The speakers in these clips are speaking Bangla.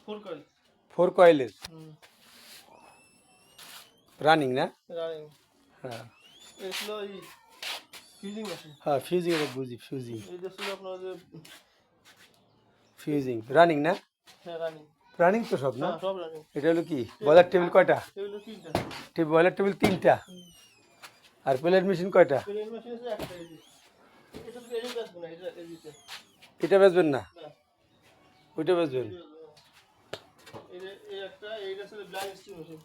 4 কয়েলের রানিং না? রানিং। হ্যাঁ এগুলো ফিউজিং মেশিন। হ্যাঁ ফিউজিং এর বুঝি ফিউজিং এটা ছিল আপনার যে ফিউজিং রানিং না? হ্যাঁ রানিং। রানিং তো সব না? সব রানিং। এটা হলো কি বয়লার টেবিল কয়টা? এগুলো তিনটা। বয়লার টেবিল 3টা আর প্লেট মেশিন কয়টা? প্লেট মেশিন আছে একটা। এটা তো এর কাজ না, এটা এদিকে। এটা বেচবেন না? ওইটা বেচবেন? এই একটা এইটা ছিল ব্লাইন্ড স্টিল মেশিন।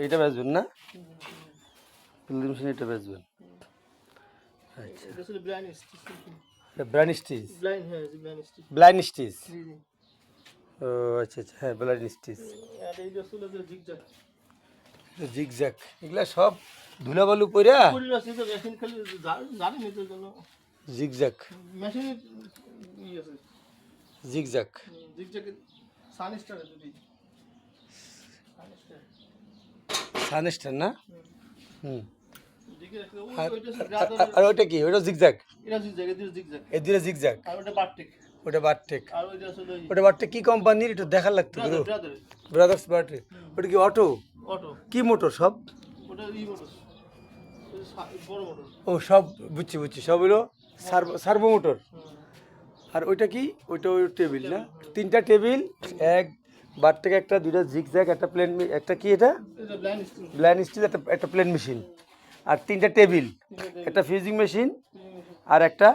এইটা বেচবেন না? প্লেট মেশিন এটা বেচবেন? আচ্ছা এটা ছিল ব্লাইন্ড স্টিল। এটা ব্লাইন্ড স্টিচ? ব্লাইন্ড, হ্যাঁ ব্লাইন্ড স্টিল। Blind stitch? জি জি। ও আচ্ছা আচ্ছা হ্যাঁ ব্লাইন্ড স্টিচ। আর এইটা ছিল যে জিগজ্যাগ। জিগজ্যাগ এগুলা সব ধুলাবালু পইরা পরিরাসি তো মেশিন খালি জানি নিতে জন্য জিগজ্যাগ মেশিন আছে জিগজ্যাগ জিগজ্যাগ সানস্টার যদি সানেস্টার না? হুম দিকে একটা আর ওইটা কি ওইটা জিগজ্যাগ? এটা জিগজ্যাগ, এটা জিগজ্যাগ, এই দুটো জিগজ্যাগ আর ওটা বারটেক। ওটা বারটেক। আর ওইটা আসলে ওটা বারটেক কি কোম্পানির একটু দেখার লাগতো গুরু? ব্রাদার্স বারটেক। ওটা কি অটো? অটো। কি মোটর সব? ওটা মোটর, বড় মোটর। ও সব বুঝছি বুঝছি সব হলো সার্ভো মোটর। আর ওইটা কি ওইটা ওই টেবিল না? 3টা টেবিল, এক বারটেক, একটা দুইটা জিগজ্যাগ, একটা প্লেন, একটা কি এটা এটা ব্লাইন্ড স্টিল। ব্লাইন্ড স্টিল, একটা প্লেন মেশিন, আর 3টা টেবিল, একটা ফিউজিং মেশিন আর একটা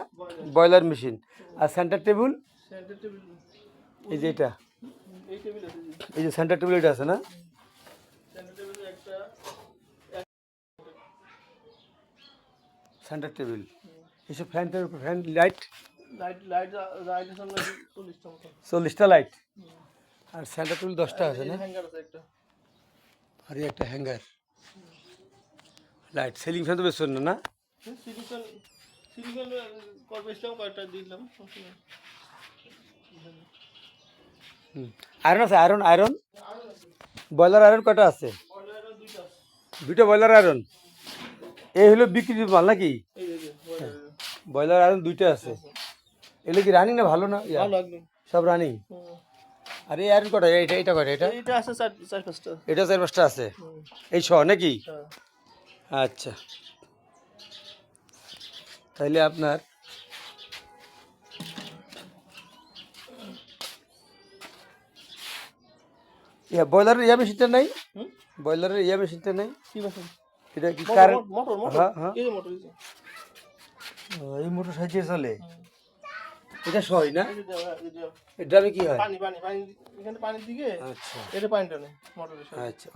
বয়লার মেশিন, আর সেন্টার টেবিল সেন্টার টেবিল এই যে এটা, এই টেবিল আছে। এই যে সেন্টার টেবিল এটা আছে না? সেন্টার টেবিলে একটা সেন্টার টেবিল এইসব fan fan light light light light আছে না 40টা মতো। 40টা লাইট আর সেন্টার টেবিল 10টা আছে না? হ্যাঙ্গার আছে একটা। আর এই একটা হ্যাঙ্গার লাইট সিলিং ফ্যান তো বেশ সুন্দর না? সিলিকন সিলিকন কর্পোরেশন কয়টা দিলাম। আয়রন আছে? আয়রন আয়রন বয়লার আয়রন কয়টা আছে? দুইটা বয়লার আয়রন। এই হলো বিক্রির মাল নাকি? বয়লার আয়রন 2টা আছে। এগুলো কি রানিং না ভালো না? সব রানিং। আর এই আয়রন কটা? এটা এটা কটা? এটা এটা আছে 4-5টা। এটা 4-5টা আছে এই ছ নাকি? আচ্ছা তাহলে আপনার বয়লারের মেশিনটা নাই? বয়লারের মেশিনটা নাই? কি মেশিন? এটা কি কারেন্ট মোটর? হ্যাঁ হ্যাঁ এই মোটর এই মোটর সাহায্যে চলে? এটা সই না? এটা কি হয়? পানি পানি পানি এখানে পানির দিকে আচ্ছা এটা পানিটা নেই মোটরের সাথে। আচ্ছা